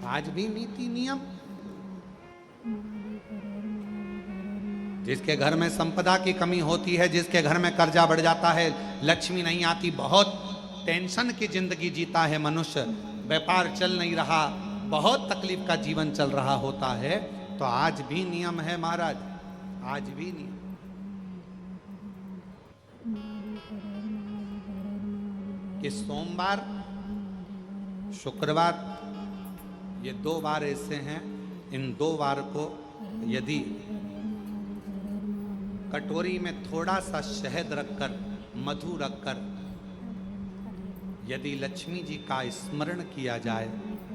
आज भी नीति नियम। जिसके घर में संपदा की कमी होती है, जिसके घर में कर्जा बढ़ जाता है, लक्ष्मी नहीं आती, बहुत टेंशन की जिंदगी जीता है मनुष्य, व्यापार चल नहीं रहा, बहुत तकलीफ का जीवन चल रहा होता है, तो आज भी नियम है महाराज, आज भी नियम। कि सोमवार शुक्रवार ये 2 बार ऐसे हैं, इन 2 बार को यदि कटोरी में थोड़ा सा शहद रखकर, मधु रखकर यदि लक्ष्मी जी का स्मरण किया जाए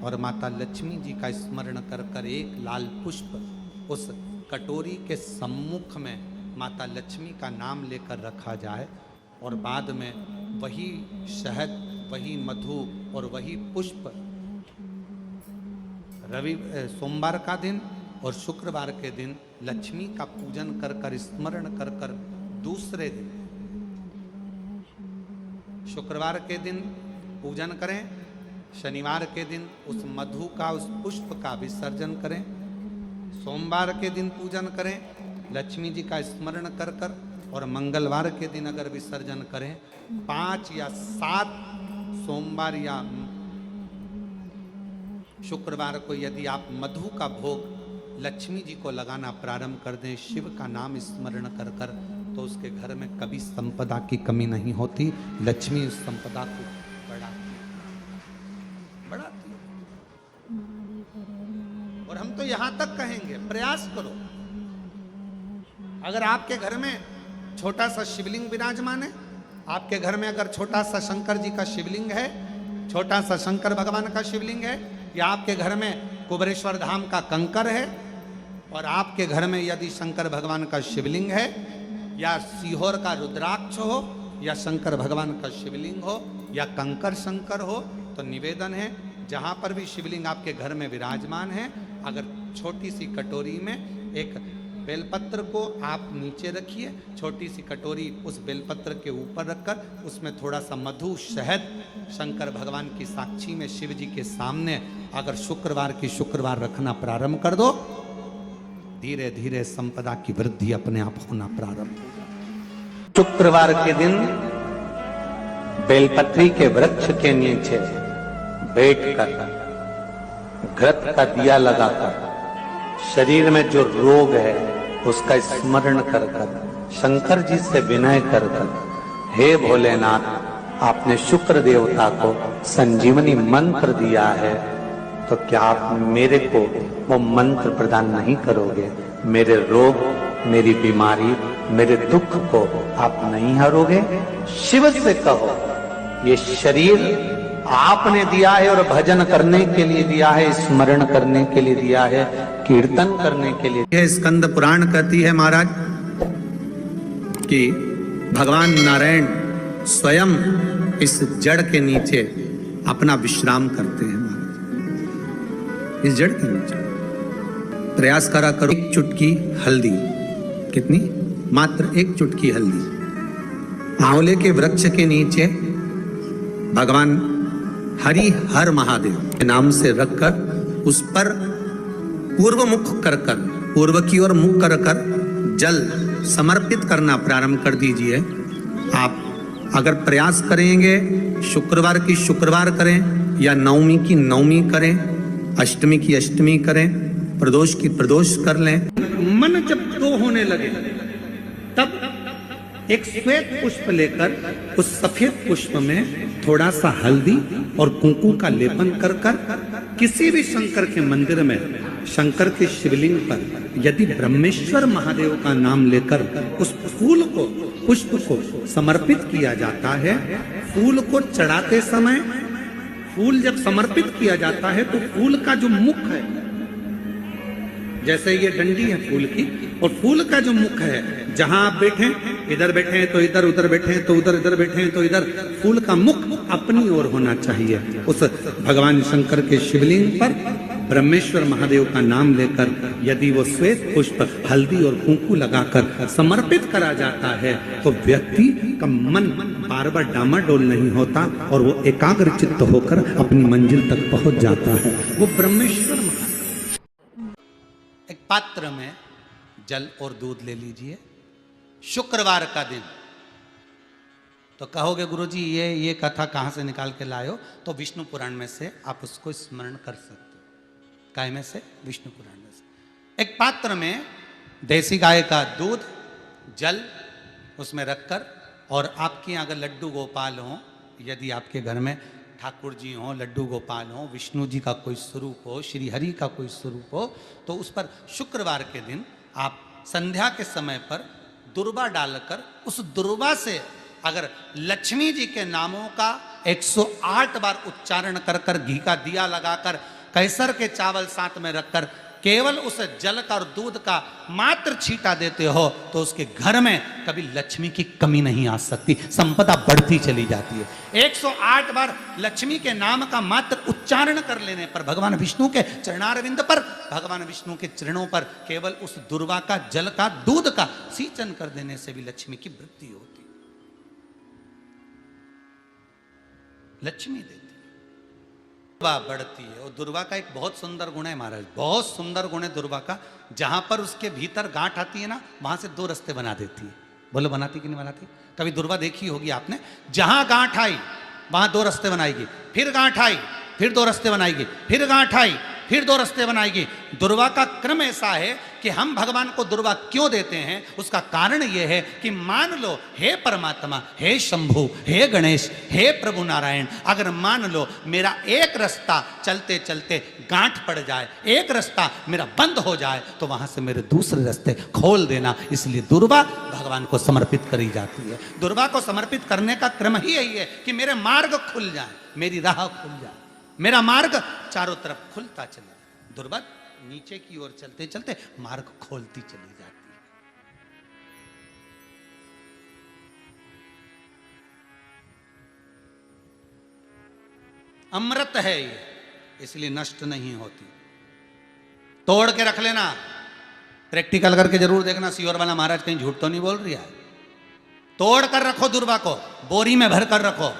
और माता लक्ष्मी जी का स्मरण कर कर एक लाल पुष्प उस कटोरी के सम्मुख में माता लक्ष्मी का नाम लेकर रखा जाए और बाद में वही शहद, वही मधु और वही पुष्प सोमवार का दिन और शुक्रवार के दिन लक्ष्मी का पूजन कर कर, स्मरण कर कर, दूसरे दिन शुक्रवार के दिन पूजन करें, शनिवार के दिन उस मधु का, उस पुष्प का विसर्जन करें, सोमवार के दिन पूजन करें लक्ष्मी जी का स्मरण कर कर, और मंगलवार के दिन अगर विसर्जन करें, 5 या 7 सोमवार या शुक्रवार को यदि आप मधु का भोग लक्ष्मी जी को लगाना प्रारंभ कर दें, शिव का नाम स्मरण कर कर, तो उसके घर में कभी संपदा की कमी नहीं होती, लक्ष्मी उस संपदा को बढ़ाती है। और हम तो यहां तक कहेंगे, प्रयास करो, अगर आपके घर में छोटा सा शिवलिंग विराजमान है, आपके घर में अगर छोटा सा शंकर जी का शिवलिंग है, छोटा सा शंकर भगवान का शिवलिंग है, या आपके घर में कुबेरेश्वर धाम का कंकर है, और आपके घर में यदि शंकर भगवान का शिवलिंग है, या सीहोर का रुद्राक्ष हो, या शंकर भगवान का शिवलिंग हो, या कंकर शंकर हो, तो निवेदन है जहां पर भी शिवलिंग आपके घर में विराजमान है, अगर छोटी सी कटोरी में एक बेलपत्र को आप नीचे रखिए, छोटी सी कटोरी उस बेलपत्र के ऊपर रखकर उसमें थोड़ा सा मधु, शहद, शंकर भगवान की साक्षी में शिव जी के सामने अगर शुक्रवार की शुक्रवार रखना प्रारंभ कर दो, धीरे धीरे संपदा की वृद्धि अपने आप होना प्रारंभ हो। शुक्रवार के दिन बेलपत्री के वृक्ष के नीचे बैठकर घृत का दिया लगाकर शरीर में जो रोग है उसका स्मरण कर कर, शंकर जी से विनय कर कर, हे भोलेनाथ, आपने शुक्र देवता को संजीवनी मंत्र दिया है, तो क्या आप मेरे को वो मंत्र प्रदान नहीं करोगे? मेरे रोग, मेरी बीमारी, मेरे दुख को आप नहीं हरोगे? शिव से कहो, ये शरीर आपने दिया है और भजन करने के लिए दिया है, स्मरण करने के लिए दिया है, कीर्तन करने के लिए। यह स्कंद पुराण कहती है महाराज कि भगवान नारायण स्वयं इस जड़ के नीचे अपना विश्राम करते हैं महाराज, इस जड़ के नीचे। प्रयास करा करो, एक चुटकी हल्दी, कितनी? मात्र एक चुटकी हल्दी, आंवले के वृक्ष के नीचे भगवान हरि हर महादेव के नाम से रखकर उस पर पूर्व मुख कर कर, पूर्व की ओर मुख कर कर जल समर्पित करना प्रारंभ कर दीजिए। आप अगर प्रयास करेंगे, शुक्रवार की शुक्रवार करें, या नवमी की नवमी करें, अष्टमी की अष्टमी करें, प्रदोष की प्रदोष कर लें। मन जब तो होने लगे तब एक श्वेत पुष्प लेकर उस सफेद पुष्प में थोड़ा सा हल्दी और कुंकू का लेपन कर कर किसी भी शंकर के मंदिर में, शंकर के शिवलिंग पर यदि ब्रह्मेश्वर महादेव का नाम लेकर उस फूल को, पुष्प को समर्पित किया जाता है, फूल को चढ़ाते समय, फूल जब समर्पित किया जाता है तो फूल का जो मुख है, जैसे ये डंडी है फूल की, और फूल का जो मुख है, जहां आप बैठे, इधर बैठे हैं तो इधर, उधर बैठे हैं तो उधर, इधर बैठे हैं तो इधर, फूल का मुख अपनी ओर होना चाहिए। उस भगवान शंकर के शिवलिंग पर ब्रह्मेश्वर महादेव का नाम लेकर यदि वो श्वेत पुष्प हल्दी और कुंकू लगाकर समर्पित करा जाता है तो व्यक्ति का मन बार बार डामाडोल नहीं होता और वो एकाग्र चित्त होकर अपनी मंजिल तक पहुंच जाता है। वो ब्रह्मेश्वर महादेव। एक पात्र में जल और दूध ले लीजिए, शुक्रवार का दिन। तो कहोगे गुरुजी ये कथा कहाँ से निकाल के लाए हो? तो विष्णु पुराण में से आप उसको स्मरण कर सकते हो। काय में से? विष्णु पुराण में से। एक पात्र में देसी गाय का दूध, जल उसमें रखकर, और आपके यहाँ अगर लड्डू गोपाल हो, यदि आपके घर में ठाकुर जी हो, लड्डू गोपाल हो, विष्णु जी का कोई स्वरूप हो, श्री हरि का कोई स्वरूप हो, तो उस पर शुक्रवार के दिन आप संध्या के समय पर दुर्वा डालकर उस दुर्वा से अगर लक्ष्मी जी के नामों का 108 बार उच्चारण कर कर, घी का दिया लगाकर, कैसर के चावल साथ में रखकर केवल उस जल का और दूध का मात्र छींटा देते हो तो उसके घर में कभी लक्ष्मी की कमी नहीं आ सकती, संपदा बढ़ती चली जाती है। 108 बार लक्ष्मी के नाम का मात्र उच्चारण कर लेने पर, भगवान विष्णु के चरणारविंद पर, भगवान विष्णु के चरणों पर केवल उस दुर्वा का, जल का, दूध का सिंचन कर देने से भी लक्ष्मी की वृद्धि होती, लक्ष्मी देती, दुर्वा बढ़ती है। और दुर्वा का एक बहुत सुंदर गुण है महाराज, बहुत सुंदर गुण है दुर्वा का। जहां पर उसके भीतर गांठ आती है ना, वहां से 2 रास्ते बना देती है। बोलो बनाती कि नहीं बनाती? कभी दुर्वा देखी होगी आपने। जहां गांठ आई वहां 2 रास्ते बनाएगी, फिर गांठ आई फिर 2 रास्ते बनाएगी, फिर गांठ आई फिर 2 रास्ते बनाएगी। दुर्वा का क्रम ऐसा है कि हम भगवान को दुर्वा क्यों देते हैं? उसका कारण यह है कि मान लो हे परमात्मा, हे शंभु, हे गणेश, हे प्रभु नारायण, अगर मान लो मेरा एक रास्ता चलते चलते गांठ पड़ जाए, एक रास्ता मेरा बंद हो जाए, तो वहां से मेरे दूसरे रास्ते खोल देना। इसलिए दुर्वा भगवान को समर्पित करी जाती है। दुर्वा को समर्पित करने का क्रम ही यही है कि मेरे मार्ग खुल जाए, मेरी राह खुल जाए, मेरा मार्ग चारों तरफ खुलता चले। दुर्वा नीचे की ओर चलते चलते मार्ग खोलती चली जाती है। अमृत है ये, इसलिए नष्ट नहीं होती। तोड़ के रख लेना, प्रैक्टिकल करके जरूर देखना, सियोर वाला महाराज कहीं झूठ तो नहीं बोल रही है। तोड़ कर रखो दुर्वा को, बोरी में भर कर रखो।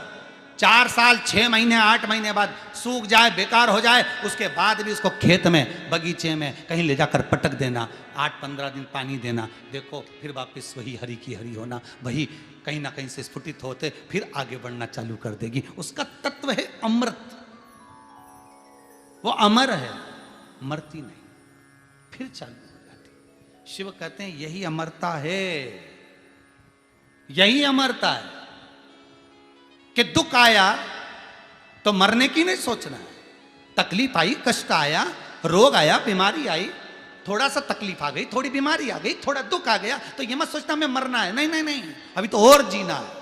4 साल 6 महीने 8 महीने बाद सूख जाए, बेकार हो जाए, उसके बाद भी उसको खेत में, बगीचे में कहीं ले जाकर पटक देना, 8-15 दिन पानी देना, देखो फिर वापस वही हरि की हरि होना, वही कहीं ना कहीं से स्फुटित होते फिर आगे बढ़ना चालू कर देगी। उसका तत्व है अमृत, वो अमर है, मरती नहीं, फिर चालू हो जाती। शिव कहते हैं यही अमरता है, यही अमरता है कि दुख आया तो मरने की नहीं सोचना है। तकलीफ आई, कष्ट आया, रोग आया, बीमारी आई, थोड़ा सा तकलीफ आ गई, थोड़ी बीमारी आ गई, थोड़ा दुख आ गया, तो ये मत सोचना मैं मरना है। नहीं नहीं नहीं, अभी तो और जीना है।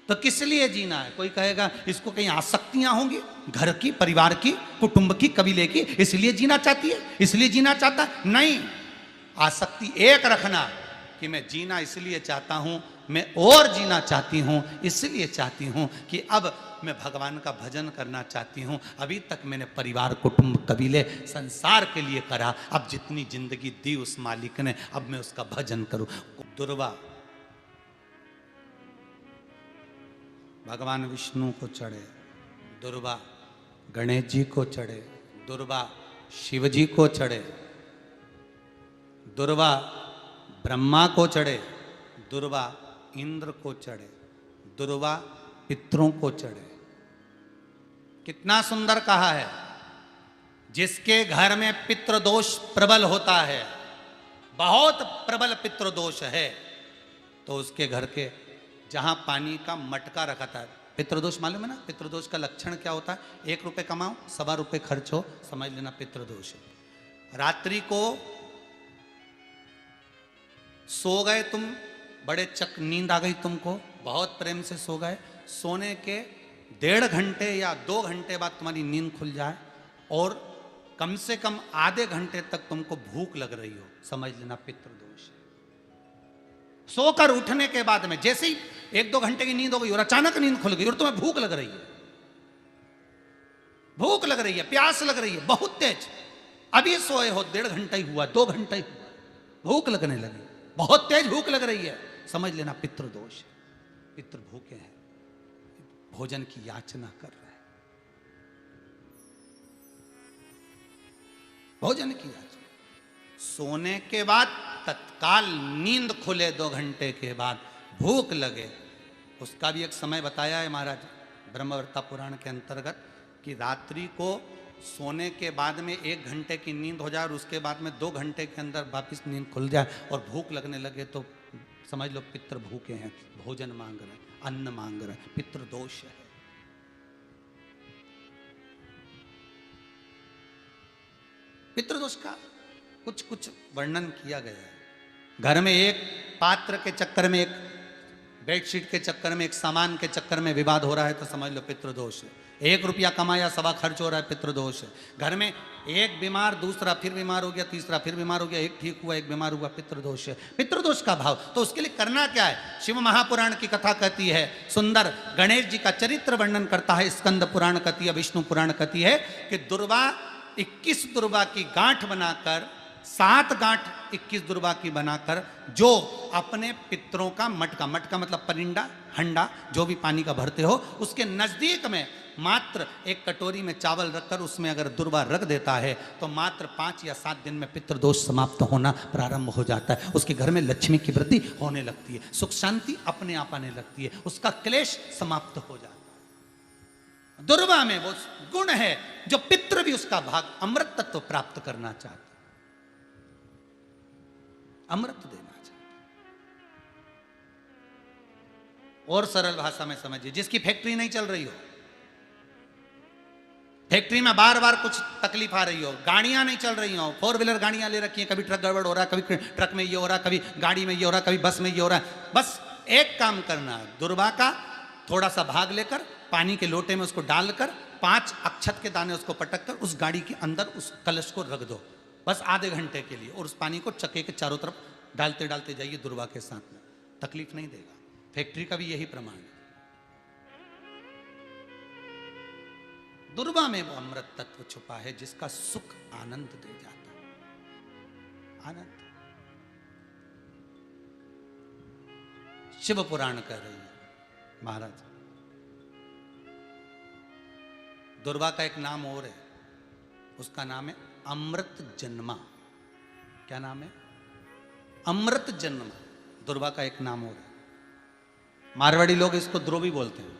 तो किस लिए जीना है? कोई कहेगा इसको कहीं आसक्तियां होंगी, घर की, परिवार की, कुटुंब की, कबीले की, इसलिए जीना चाहती है, इसलिए जीना चाहता है। नहीं, आसक्ति एक रखना कि मैं जीना इसलिए चाहता हूं, मैं और जीना चाहती हूं, इसलिए चाहती हूं कि अब मैं भगवान का भजन करना चाहती हूं। अभी तक मैंने परिवार, कुटुंब, कबीले, संसार के लिए करा, अब जितनी जिंदगी दी उस मालिक ने, अब मैं उसका भजन करूं। दुर्वा भगवान विष्णु को चढ़े, दुर्वा गणेश जी को चढ़े, दुर्वा शिव जी को चढ़े, दुर्वा ब्रह्मा को चढ़े, दुर्वा इंद्र को चढ़े, दुर्वा पितरों को चढ़े। कितना सुंदर कहा है। जिसके घर में पितृदोष प्रबल होता है, बहुत प्रबल पितृदोष है, तो उसके घर के जहां पानी का मटका रखा था, पितृदोष मालूम है ना? पितृदोष का लक्षण क्या होता है? 1 रुपए कमाओ, 1.25 रुपए खर्च हो, समझ लेना पितृदोष है। रात्रि को सो गए तुम, बड़े चक नींद आ गई तुमको, बहुत प्रेम से सो गए, सोने के 1.5 घंटे या 2 घंटे बाद तुम्हारी नींद खुल जाए और कम से कम आधे घंटे तक तुमको भूख लग रही हो, समझ लेना पितृदोष है। सोकर उठने के बाद में जैसे ही 1-2 घंटे की नींद हो गई और अचानक नींद खुल गई और तुम्हें भूख लग रही है, भूख लग रही है, प्यास लग रही है बहुत तेज, अभी सोए हो 1.5 घंटा ही हुआ, 2 घंटा ही हुआ, भूख लगने लगी, बहुत तेज भूख लग रही है, समझ लेना पितृदोष है। पितृ भूखे हैं, भोजन की याचना कर रहे हैं, भोजन की याचना। सोने के बाद तत्काल नींद खुले 2 घंटे के बाद, भूख लगे, उसका भी एक समय बताया है महाराज ब्रह्मवर्ता पुराण के अंतर्गत कि रात्रि को सोने के बाद में 1 घंटे की नींद हो जाए और उसके बाद में 2 घंटे के अंदर वापस नींद खुल जाए और भूख लगने लगे तो समझ लो पितृ भूखे हैं, भोजन मांग रहे हैं, अन्न मांग रहे हैं, पितृ दोष है। पितृदोष का कुछ कुछ वर्णन किया गया है। घर में एक पात्र के चक्कर में, एक बेडशीट के चक्कर में, एक सामान के चक्कर में विवाद हो रहा है तो समझ लो पितृदोष है। 1 रुपया कमाया 1.25 खर्च हो रहा है, पितृदोष है। घर में एक बीमार, दूसरा फिर बीमार हो गया, तीसरा फिर बीमार हो गया, एक ठीक हुआ, एक बीमार हुआ, पितृदोष है। पितृदोष का भाव तो उसके लिए करना क्या है? शिव महापुराण की कथा कहती है सुंदर, गणेश जी का चरित्र वर्णन करता है स्कंद पुराण कहती है, विष्णु पुराण कहती है कि दुर्वा 21 दुर्वा की गांठ बनाकर, 7 गांठ 21 दुर्वा की बनाकर जो अपने पितरों का मटका, मटका मतलब परिंडा, हंडा, जो भी पानी का भरते हो, उसके नजदीक में मात्र एक कटोरी में चावल रखकर उसमें अगर दुर्वा रख देता है तो मात्र 5 या 7 दिन में पितृदोष समाप्त होना प्रारंभ हो जाता है। उसके घर में लक्ष्मी की वृद्धि होने लगती है, सुख शांति अपने आप आने लगती है, उसका क्लेश समाप्त हो जाता है। दुर्वा में वो गुण है जो पितृ भी उसका भाग अमृत तत्व प्राप्त करना चाहता, अमृत देना चाहता। और सरल भाषा में समझिए, जिसकी फैक्ट्री नहीं चल रही हो, फैक्ट्री में बार बार कुछ तकलीफ आ रही हो, गाड़ियां नहीं चल रही हो, 4 व्हीलर गाड़ियां ले रखी हैं, कभी ट्रक गड़बड़ हो रहा है, कभी ट्रक में ये हो रहा है, कभी गाड़ी में ये हो रहा है, कभी बस में ये हो रहा है, बस एक काम करना है, दुर्वा का थोड़ा सा भाग लेकर पानी के लोटे में उसको डालकर 5 अक्षत के दाने उसको पटक कर उस गाड़ी के अंदर उस कलश को रख दो, बस आधे घंटे के लिए, और उस पानी को चक्के के चारों तरफ डालते डालते जाइए दुर्वा के साथ में, तकलीफ नहीं देगा। फैक्ट्री का भी यही प्रमाण है। दुर्वा में वो अमृत तत्व छुपा है जिसका सुख आनंद दे जाता है, आनंद। शिव पुराण कह रही है महाराज, दुर्वा का एक नाम और है, उसका नाम है अमृत जन्मा। क्या नाम है? अमृत जन्मा। दुर्वा का एक नाम और है। मारवाड़ी लोग इसको ध्रुवी बोलते हैं,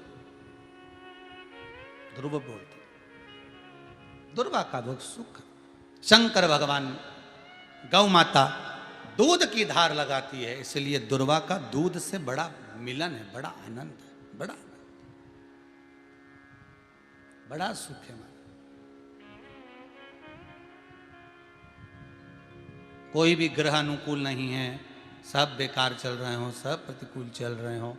ध्रुव बोलते हैं। दुर्वा का वो सुख, शंकर भगवान गौ माता दूध की धार लगाती है, इसलिए दुर्वा का दूध से बड़ा मिलन है, बड़ा आनंद है, बड़ा बड़ा सुख है। कोई भी ग्रह अनुकूल नहीं है, सब बेकार चल रहे हो, सब प्रतिकूल चल रहे हो,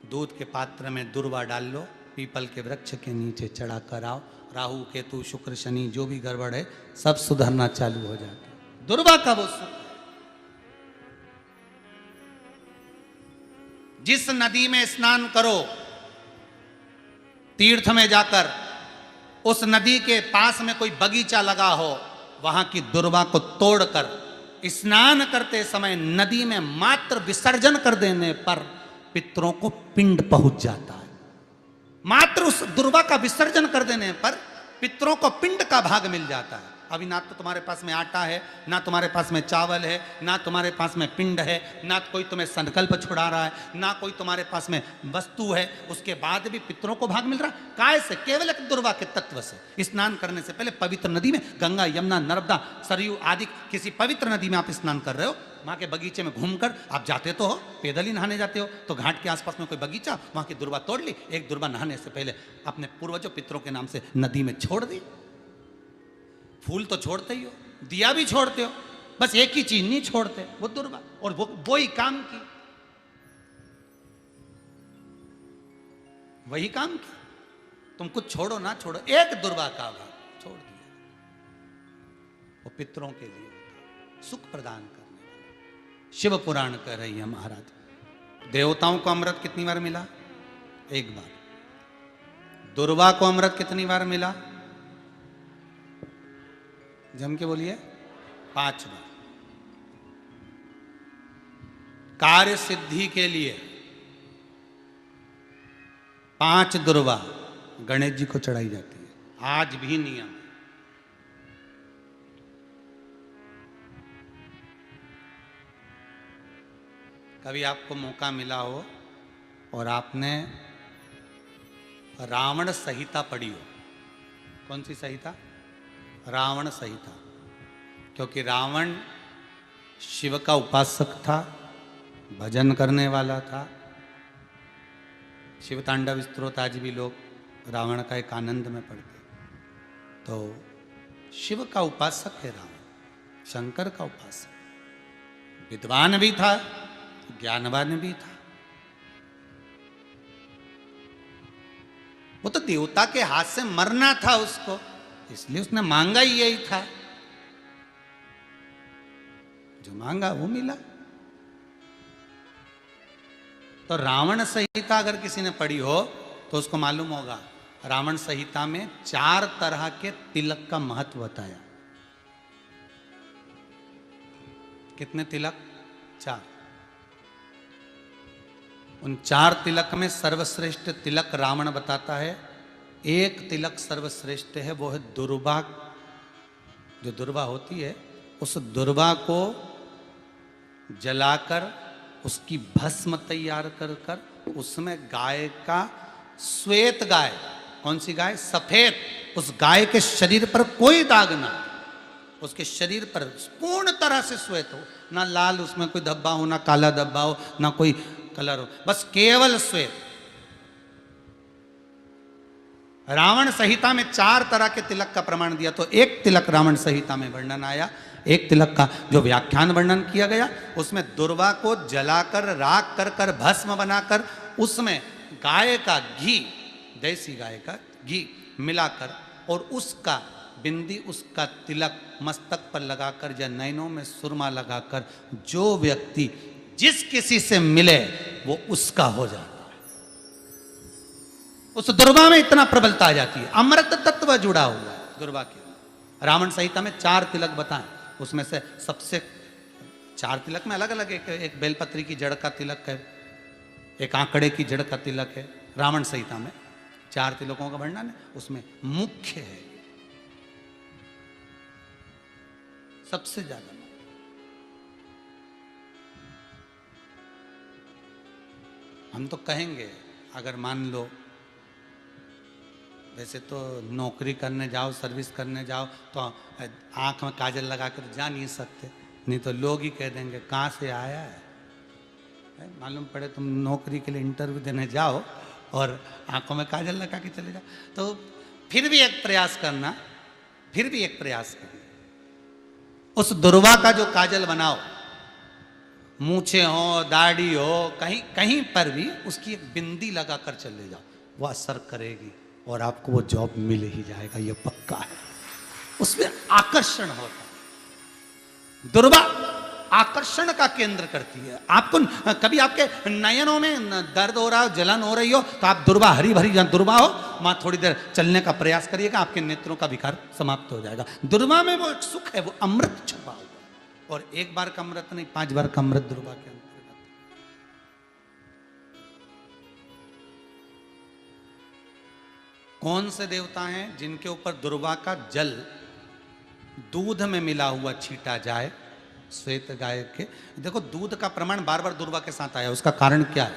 दूध के पात्र में दुर्वा डाल लो, पीपल के वृक्ष के नीचे चढ़ा कर आओ, राहु केतु शुक्र शनि जो भी गड़बड़ है सब सुधरना चालू हो जाता है। दुर्वा का वो सुख। जिस नदी में स्नान करो, तीर्थ में जाकर उस नदी के पास में कोई बगीचा लगा हो, वहां की दुर्वा को तोड़कर स्नान करते समय नदी में मात्र विसर्जन कर देने पर पितरों को पिंड पहुंच जाता है। मात्र उस दुर्वा का विसर्जन कर देने पर पितरों को पिंड का भाग मिल जाता है। अभी ना तो तुम्हारे पास में आटा है, ना तुम्हारे पास में चावल है, ना तुम्हारे पास में पिंड है, ना कोई तुम्हें संकल्प छुड़ा रहा है, ना कोई तुम्हारे पास में वस्तु है, उसके बाद भी पितरों को भाग मिल रहा है। काय से? केवल एक दुर्वा के तत्व से। स्नान करने से पहले पवित्र नदी में, गंगा यमुना नर्मदा सरयू आदि किसी पवित्र नदी में आप स्नान कर रहे हो, वहां के बगीचे में घूमकर आप जाते तो हो, पैदल ही नहाने जाते हो, तो घाट के आसपास में कोई बगीचा, वहां की दुर्वा तोड़ ली, एक दुर्वा नहाने से पहले अपने पूर्वजों पितरों के नाम से नदी में छोड़ दी। फूल तो छोड़ते ही हो, दिया भी छोड़ते हो, बस एक ही चीज नहीं छोड़ते, वो दुर्वा, और वो ही काम की, वही काम की। तुम कुछ छोड़ो ना छोड़ो, एक दुर्वा का भाग छोड़ दिया, वो पितरों के लिए सुख प्रदान करने वाला। शिव पुराण कह रही है महाराज, देवताओं को अमृत कितनी बार मिला? 1 बार। दुर्वा को अमृत कितनी बार मिला? जम के बोलिए, 5 बार। कार्य सिद्धि के लिए 5 दुर्वा गणेश जी को चढ़ाई जाती है, आज भी नियम। कभी आपको मौका मिला हो और आपने रावण संहिता पढ़ी हो, कौन सी संहिता? रावण संहिता। क्योंकि रावण शिव का उपासक था, भजन करने वाला था। शिव तांडव स्तोत्र आज भी लोग रावण का एक आनंद में पढ़ते। तो शिव का उपासक है रावण, शंकर का उपासक, विद्वान भी था, ज्ञानवान भी था। वो तो देवता के हाथ से मरना था उसको, इसलिए उसने मांगा ही यही था, जो मांगा वो मिला। तो रावण संहिता अगर किसी ने पढ़ी हो तो उसको मालूम होगा, रावण संहिता में 4 तरह के तिलक का महत्व बताया। कितने तिलक? 4। उन 4 तिलक में सर्वश्रेष्ठ तिलक रावण बताता है। एक तिलक सर्वश्रेष्ठ है, वो है दुर्वा। जो दुर्वा होती है, उस दुर्वा को जलाकर उसकी भस्म तैयार कर कर उसमें गाय का, श्वेत गाय, कौन सी गाय? सफेद। उस गाय के शरीर पर कोई दाग ना, उसके शरीर पर पूर्ण तरह से श्वेत हो, ना लाल उसमें कोई धब्बा हो, ना काला धब्बा हो, ना कोई कलर हो, बस केवल श्वेत। रावण संहिता में 4 तरह के तिलक का प्रमाण दिया, तो एक तिलक रावण संहिता में वर्णन आया। एक तिलक का जो व्याख्यान वर्णन किया गया, उसमें दुर्वा को जलाकर राख कर कर भस्म बनाकर उसमें गाय का घी, देसी गाय का घी मिलाकर और उसका बिंदी, उसका तिलक मस्तक पर लगाकर या नैनों में सुरमा लगाकर जो व्यक्ति जिस किसी से मिले वो उसका हो जाता है। उस दुर्वा में इतना प्रबलता आ जाती है, अमृत तत्व जुड़ा हुआ है दुर्वा के। रावण संहिता में 4 तिलक बताएं, उसमें से सबसे 4 तिलक में अलग अलग, एक बेलपत्री की जड़ का तिलक है, एक आंकड़े की जड़ का तिलक है। रावण संहिता में 4 तिलकों का वर्णन है, उसमें मुख्य है सबसे ज्यादा। हम तो कहेंगे, अगर मान लो, वैसे तो नौकरी करने जाओ, सर्विस करने जाओ तो आंख में काजल लगा कर जा नहीं सकते, नहीं तो लोग ही कह देंगे कहाँ से आया है। मालूम पड़े तुम नौकरी के लिए इंटरव्यू देने जाओ और आंखों में काजल लगा के चले जाओ, तो फिर भी एक प्रयास करना, फिर भी एक प्रयास करना, उस दुर्वा का जो काजल बनाओ, मूछे हो, दाढ़ी हो, कहीं कहीं पर भी उसकी एक बिंदी लगा कर चले जाओ, वो असर करेगी और आपको वो जॉब मिल ही जाएगा, ये पक्का है। उसमें आकर्षण होता है, दुर्वा आकर्षण का केंद्र करती है। आपको कभी आपके नयनों में दर्द हो रहा हो, जलन हो रही हो, तो आप दुर्वा, हरी भरी जहाँ दुर्वा हो वहां थोड़ी देर चलने का प्रयास करिएगा, आपके नेत्रों का विकार समाप्त हो जाएगा। दुर्वा में वो एक सुख है, वो अमृत छुपा हुआ, और एक बार का अमृत नहीं, 5 बार का अमृत दुर्वा के अंतर्गत। कौन से देवता हैं जिनके ऊपर दुर्वा का जल दूध में मिला हुआ छीटा जाए? श्वेत गाय के। देखो, दूध का प्रमाण बार बार दुर्वा के साथ आया, उसका कारण क्या है?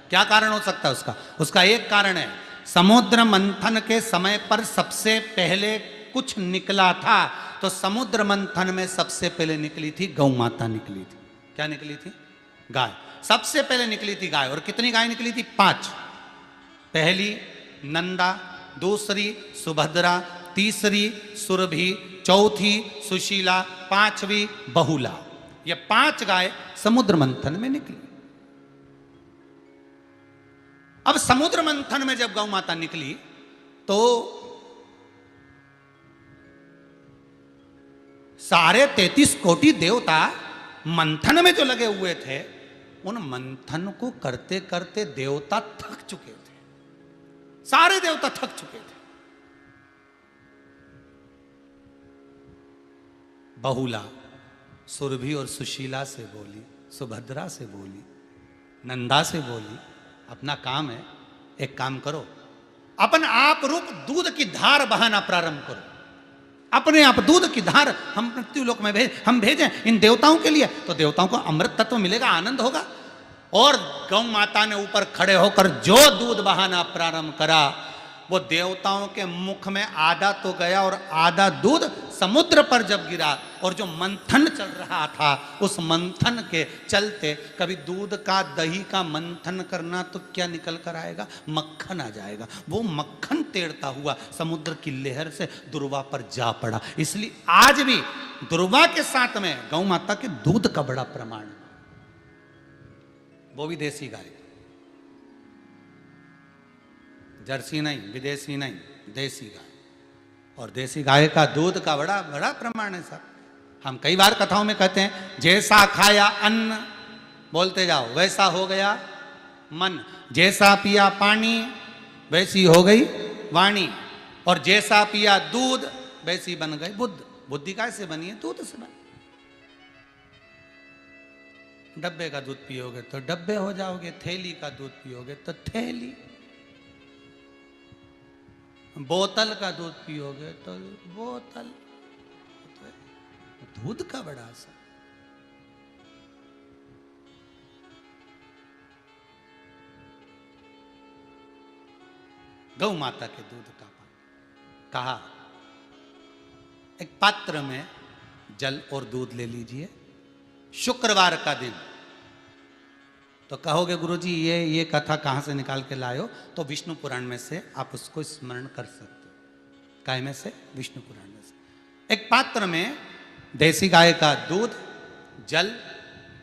क्या कारण हो सकता है उसका? उसका एक कारण है, समुद्र मंथन के समय पर सबसे पहले कुछ निकला था, तो समुद्र मंथन में सबसे पहले निकली थी गौ माता निकली थी। क्या निकली थी? गाय। सबसे पहले निकली थी गाय। और कितनी गाय निकली थी? 5। पहली नंदा, दूसरी सुभद्रा, तीसरी सुरभि, चौथी सुशीला, 5वीं बहुला। ये 5 गाय समुद्र मंथन में निकली। अब समुद्र मंथन में जब गौ माता निकली तो सारे 33 कोटि देवता मंथन में जो लगे हुए थे, उन मंथन को करते करते देवता थक चुके थे, सारे देवता थक चुके थे। बहुला सुरभि और सुशीला से बोली, सुभद्रा से बोली, नंदा से बोली, अपना काम है, एक काम करो, अपन आप रूप दूध की धार बहाना प्रारंभ करो, अपने आप दूध की धार हम मृत्युलोक में हम भेजें इन देवताओं के लिए, तो देवताओं को अमृत तत्व मिलेगा, आनंद होगा। और गौ माता ने ऊपर खड़े होकर जो दूध बहाना प्रारंभ करा, वो देवताओं के मुख में आधा तो गया और आधा दूध समुद्र पर जब गिरा, और जो मंथन चल रहा था उस मंथन के चलते, कभी दूध का दही का मंथन करना तो क्या निकल कर आएगा, मक्खन आ जाएगा। वो मक्खन तैरता हुआ समुद्र की लहर से दुर्वा पर जा पड़ा। इसलिए आज भी दुर्वा के साथ में गौ माता के दूध का बड़ा प्रमाण, वो भी देसी गाय, जर्सी नहीं, विदेशी नहीं, देसी गाय। और देसी गाय का दूध का बड़ा बड़ा प्रमाण है साहब। हम कई बार कथाओं में कहते हैं, जैसा खाया अन्न, बोलते जाओ, वैसा हो गया मन, जैसा पिया पानी वैसी हो गई वाणी, और जैसा पिया दूध वैसी बन गई बुद्ध। बुद्धि कैसे बनी है? दूध से बनी। डब्बे का दूध पियोगे तो डब्बे हो जाओगे, थैली का दूध पियोगे तो थैली, बोतल का दूध पियोगे तो बोतल। दूध का बड़ा असर। गौ माता के दूध का पान। कहा एक पात्र में जल और दूध ले लीजिए, शुक्रवार का दिन। तो कहोगे गुरुजी ये कथा कहाँ से निकाल के लाए हो? तो विष्णु पुराण में से आप उसको स्मरण कर सकते हो। काय में से? विष्णु पुराण में से। एक पात्र में देसी गाय का दूध, जल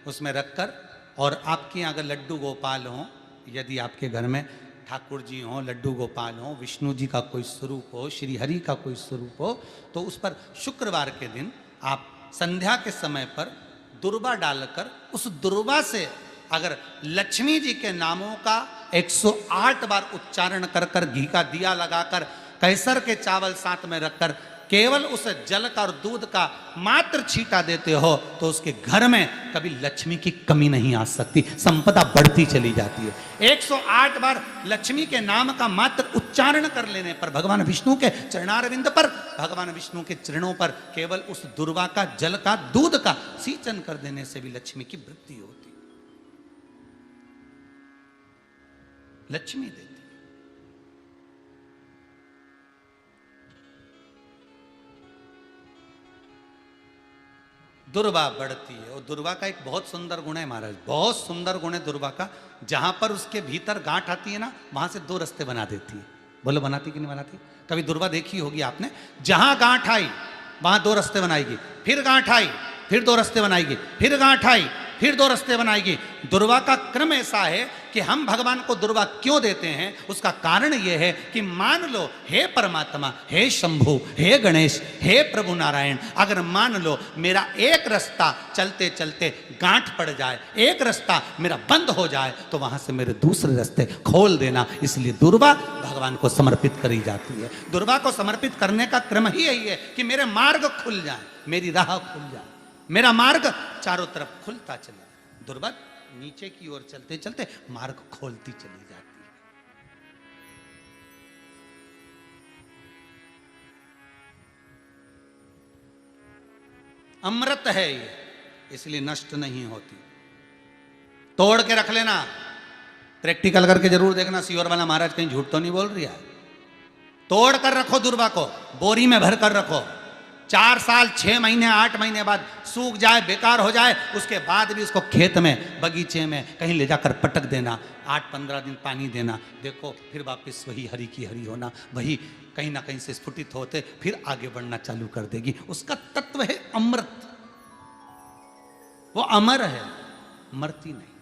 उसमें रखकर, और आपके यहाँ अगर लड्डू गोपाल हो, यदि आपके घर में ठाकुर जी हो, लड्डू गोपाल हो, विष्णु जी का कोई स्वरूप हो, श्री हरि का कोई स्वरूप हो, तो उस पर शुक्रवार के दिन आप संध्या के समय पर दुर्वा डालकर, उस दुर्वा से अगर लक्ष्मी जी के नामों का 108 बार उच्चारण कर कर, घी का दिया लगाकर, कैसर के चावल साथ में रखकर, केवल उस जल का और दूध का मात्र छींटा देते हो, तो उसके घर में कभी लक्ष्मी की कमी नहीं आ सकती, संपदा बढ़ती चली जाती है। 108 बार लक्ष्मी के नाम का मात्र उच्चारण कर लेने पर, भगवान विष्णु के चरणारविंद पर, भगवान विष्णु के चरणों पर केवल उस दुर्वा का, जल का, दूध का सींचन कर देने से भी लक्ष्मी की वृद्धि होती, लक्ष्मी देती। दुर्वा बढ़ती है, और दुर्वा का एक बहुत सुंदर गुण है महाराज, बहुत सुंदर गुण है दुर्वा का। जहां पर उसके भीतर गांठ आती है ना, वहां से 2 रास्ते बना देती है। बोलो बनाती कि नहीं बनाती? कभी दुर्वा देखी होगी आपने। जहां गांठ आई वहां 2 रास्ते बनाएगी, फिर गांठ आई फिर 2 रास्ते बनाएगी, फिर गांठ आई फिर 2 रास्ते बनाएगी। दुर्वा का क्रम ऐसा है कि हम भगवान को दुर्वा क्यों देते हैं? उसका कारण यह है कि मान लो, हे परमात्मा, हे शंभु, हे गणेश, हे प्रभु नारायण, अगर मान लो मेरा एक रास्ता चलते चलते गांठ पड़ जाए, एक रास्ता मेरा बंद हो जाए, तो वहां से मेरे दूसरे रास्ते खोल देना। इसलिए दुर्वा भगवान को समर्पित करी जाती है। दुर्वा को समर्पित करने का क्रम ही यही है कि मेरे मार्ग खुल जाए, मेरी राह खुल जाए, मेरा मार्ग चारों तरफ खुलता चले। दुर्वा नीचे की ओर चलते चलते मार्ग खोलती चली जाती है। अमृत है ये, इसलिए नष्ट नहीं होती। तोड़ के रख लेना, प्रैक्टिकल करके जरूर देखना, सीवर वाला महाराज कहीं झूठ तो नहीं बोल रही है। तोड़ कर रखो दुर्वा को, बोरी में भर कर रखो। 4 साल 6 महीने 8 महीने बाद सूख जाए, बेकार हो जाए, उसके बाद भी उसको खेत में, बगीचे में कहीं ले जाकर पटक देना, 8-15 दिन पानी देना, देखो फिर वापस वही हरि की हरि होना, वही कहीं ना कहीं से स्फुटित होते फिर आगे बढ़ना चालू कर देगी। उसका तत्व है अमृत, वो अमर है, मरती नहीं,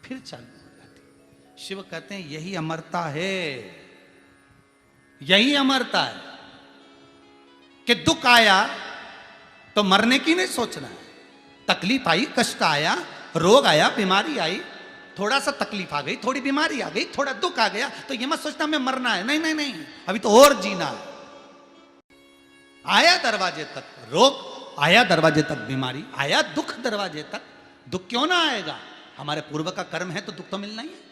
फिर चालू हो जाती। शिव कहते हैं यही अमरता है, यही अमरता है कि दुख आया तो मरने की नहीं सोचना है। तकलीफ आई, कष्ट आया, रोग आया, बीमारी आई, थोड़ा सा तकलीफ आ गई, थोड़ी बीमारी आ गई, थोड़ा दुख आ गया, तो ये मत सोचना मैं मरना है। नहीं नहीं नहीं, अभी तो और जीना है। आया दरवाजे तक रोग, आया दरवाजे तक बीमारी, आया दुख दरवाजे तक, दुख क्यों ना आएगा? हमारे पूर्व का कर्म है तो दुख तो मिलना ही है।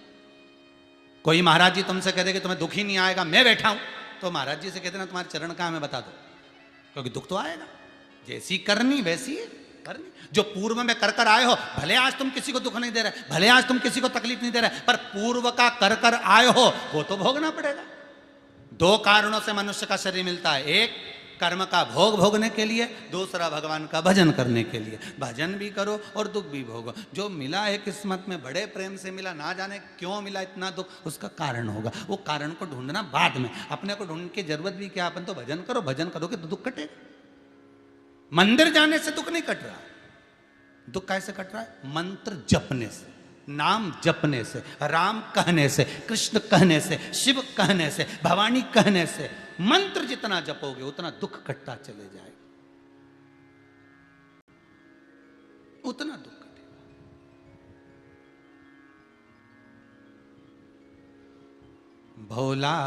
कोई महाराज जी तुमसे कह दे कि तुम्हें दुख ही नहीं आएगा, मैं बैठा हूं, तो महाराज जी से कहते ना तुम्हारे चरण कहाँ, हमें बता दो, क्योंकि दुख तो आएगा। जैसी करनी वैसी करनी। जो पूर्व में कर कर आए हो, भले आज तुम किसी को दुख नहीं दे रहे, भले आज तुम किसी को तकलीफ नहीं दे रहे, पर पूर्व का कर कर आए हो वो तो भोगना पड़ेगा। दो कारणों से मनुष्य का शरीर मिलता है, एक कर्म का भोग भोगने के लिए, दूसरा भगवान का भजन करने के लिए। भजन भी करो और दुख भी भोगो। जो मिला है किस्मत में, बड़े प्रेम से मिला, ना जाने क्यों मिला इतना दुख, उसका कारण होगा। वो कारण को ढूंढना बाद में, अपने को ढूंढने की जरूरत भी क्या, अपन तो भजन करो, भजन करोगे तो दुख कटेगा। मंदिर जाने से दुख नहीं कट रहा, दुख कैसे कट रहा है? मंत्र जपने से, नाम जपने से, राम कहने से, कृष्ण कहने से, शिव कहने से, भवानी कहने से। मंत्र जितना जपोगे उतना दुख कटता चले जाएगा, उतना दुख कटेगा। भोला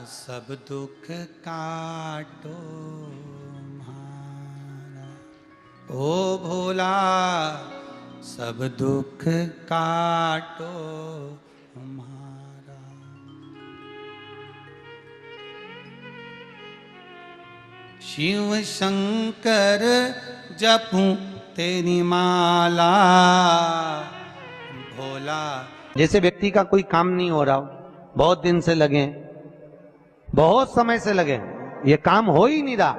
सब दुख काटो हमारा, ओ भोला सब दुख काटो हमारा। शिव शंकर जपूं तेरी माला, भोला। जैसे व्यक्ति का कोई काम नहीं हो रहा हो, बहुत दिन से लगे, बहुत समय से लगे, ये काम हो ही नहीं रहा,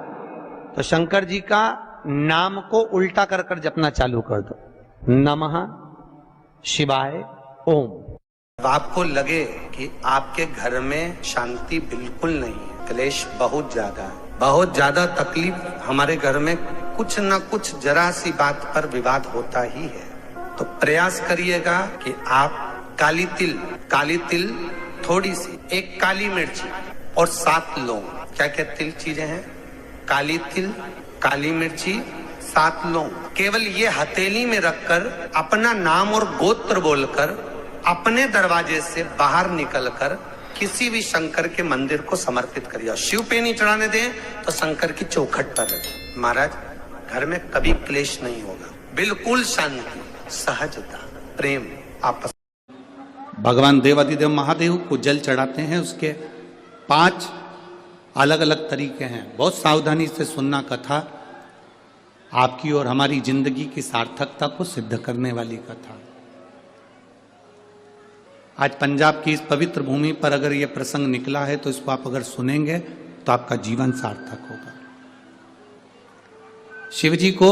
तो शंकर जी का नाम को उल्टा कर कर जपना चालू कर दो। नमः शिवाय ओम। आपको लगे कि आपके घर में शांति बिल्कुल नहीं है, क्लेश बहुत ज्यादा है, बहुत ज्यादा तकलीफ, हमारे घर में कुछ न कुछ जरा सी बात पर विवाद होता ही है, तो प्रयास करिएगा कि आप काली तिल थोड़ी सी, एक काली मिर्ची और 7 लौंग, क्या क्या तिल चीजें हैं, काली तिल, काली मिर्ची, 7 लौंग, केवल ये हथेली में रखकर अपना नाम और गोत्र बोलकर अपने दरवाजे से बाहर निकलकर किसी भी शंकर के मंदिर को समर्पित करिए। शिव पे नहीं चढ़ाने दें तो शंकर की चौखट पर रखें। महाराज, घर में कभी क्लेश नहीं होगा, बिल्कुल शांति, सहजता, प्रेम आपस। भगवान देवाधिदेव महादेव को जल चढ़ाते हैं, उसके 5 अलग अलग तरीके हैं। बहुत सावधानी से सुनना कथा, आपकी और हमारी जिंदगी की सार्थकता को सिद्ध करने वाली कथा। आज पंजाब की इस पवित्र भूमि पर अगर यह प्रसंग निकला है तो इसको आप अगर सुनेंगे तो आपका जीवन सार्थक होगा। शिव जी को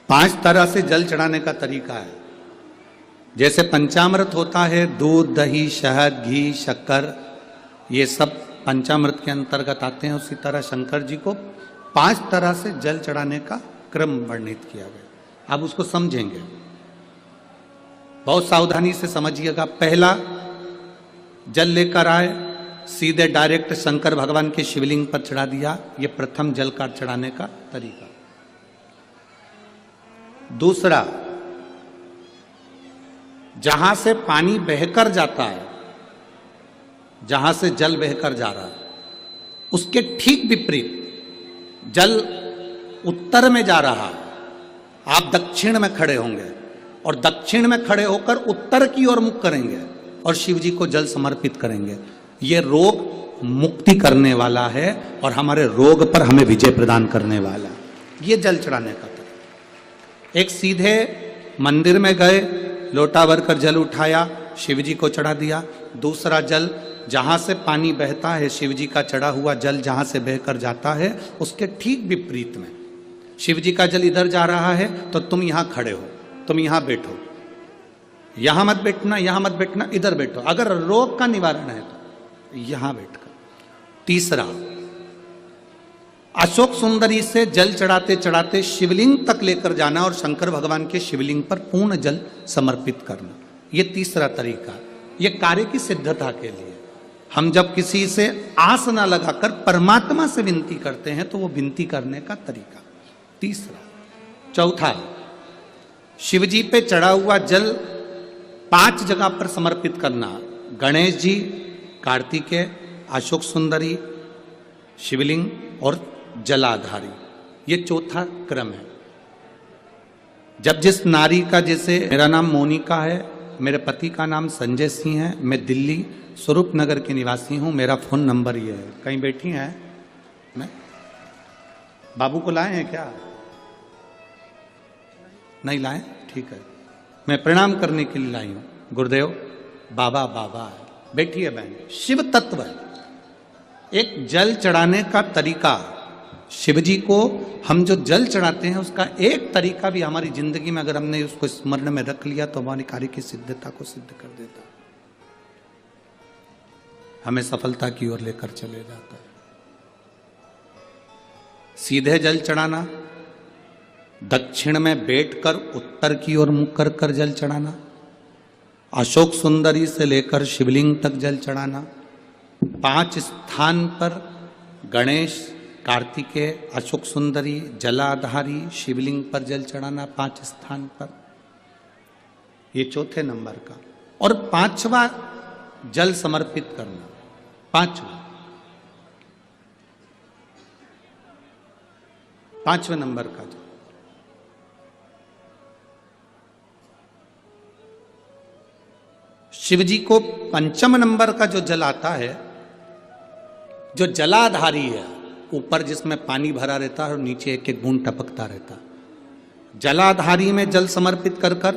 5 तरह से जल चढ़ाने का तरीका है। जैसे पंचामृत होता है, दूध, दही, शहद, घी, शक्कर, ये सब पंचामृत के अंतर्गत आते हैं, उसी तरह शंकर जी को 5 तरह से जल चढ़ाने का क्रम वर्णित किया गया। अब उसको समझेंगे, बहुत सावधानी से समझिएगा। पहला, जल लेकर आए, सीधे डायरेक्ट शंकर भगवान के शिवलिंग पर चढ़ा दिया, ये प्रथम जल का चढ़ाने का तरीका। दूसरा, जहां से पानी बहकर जाता है, जहां से जल बहकर जा रहा है, उसके ठीक विपरीत जल उत्तर में जा रहा है, आप दक्षिण में खड़े होंगे और दक्षिण में खड़े होकर उत्तर की ओर मुख करेंगे और शिव जी को जल समर्पित करेंगे। ये रोग मुक्ति करने वाला है और हमारे रोग पर हमें विजय प्रदान करने वाला है। ये जल चढ़ाने का तरीका। एक, सीधे मंदिर में गए, लोटा भरकर जल उठाया, शिव जी को चढ़ा दिया। दूसरा जल, जहां से पानी बहता है, शिव जी का चढ़ा हुआ जल जहां से बहकर जाता है, उसके ठीक विपरीत में शिव जी का जल इधर जा रहा है तो तुम यहां खड़े हो, तुम यहां बैठो, यहां मत बैठना, यहां मत बैठना, इधर बैठो। अगर रोग का निवारण है तो यहां बैठकर। तीसरा, अशोक सुंदरी से जल चढ़ाते चढ़ाते शिवलिंग तक लेकर जाना और शंकर भगवान के शिवलिंग पर पूर्ण जल समर्पित करना। ये तीसरा तरीका, ये कार्य की सिद्धता के लिए। हम जब किसी से आस न लगाकर परमात्मा से विनती करते हैं तो वो विनती करने का तरीका। तीसरा। चौथा, शिव जी पे चढ़ा हुआ जल 5 जगह पर समर्पित करना। गणेश जी, कार्तिकेय, अशोक सुंदरी, शिवलिंग और जलाधारी, ये चौथा क्रम है। जब जिस नारी का, जैसे मेरा नाम मोनिका है, मेरे पति का नाम संजय सिंह है, मैं दिल्ली स्वरूप नगर के निवासी हूं, मेरा फोन नंबर ये है। कहीं बैठी हैं? मैं बाबू को लाए हैं क्या? नहीं लाए? ठीक है, मैं प्रणाम करने के लिए लाई हूं। गुरुदेव बाबा बाबा है, बैठी है बहन। शिव तत्व है, एक जल चढ़ाने का तरीका। शिव जी को हम जो जल चढ़ाते हैं उसका एक तरीका भी हमारी जिंदगी में अगर हमने उसको स्मरण में रख लिया तो हमारी कार्य की सिद्धता को सिद्ध कर देता है, हमें सफलता की ओर लेकर चले जाता है। सीधे जल चढ़ाना, दक्षिण में बैठकर उत्तर की ओर मुख कर कर जल चढ़ाना, अशोक सुंदरी से लेकर शिवलिंग तक जल चढ़ाना, 5 स्थान पर गणेश, कार्तिकेय, अशोक सुंदरी, जलाधारी, शिवलिंग पर जल चढ़ाना 5 स्थान पर, ये चौथे नंबर का। और 5वां जल समर्पित करना, 5वें नंबर का जल। शिव जी को 5वें नंबर का जो जल आता है, जो जलाधारी है, ऊपर जिसमें पानी भरा रहता है और नीचे एक एक बूंद टपकता रहता है, जलाधारी में जल समर्पित कर कर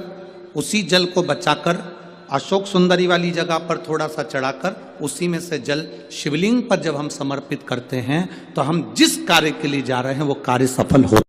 उसी जल को बचाकर अशोक सुंदरी वाली जगह पर थोड़ा सा चढ़ाकर उसी में से जल शिवलिंग पर जब हम समर्पित करते हैं तो हम जिस कार्य के लिए जा रहे हैं वो कार्य सफल हो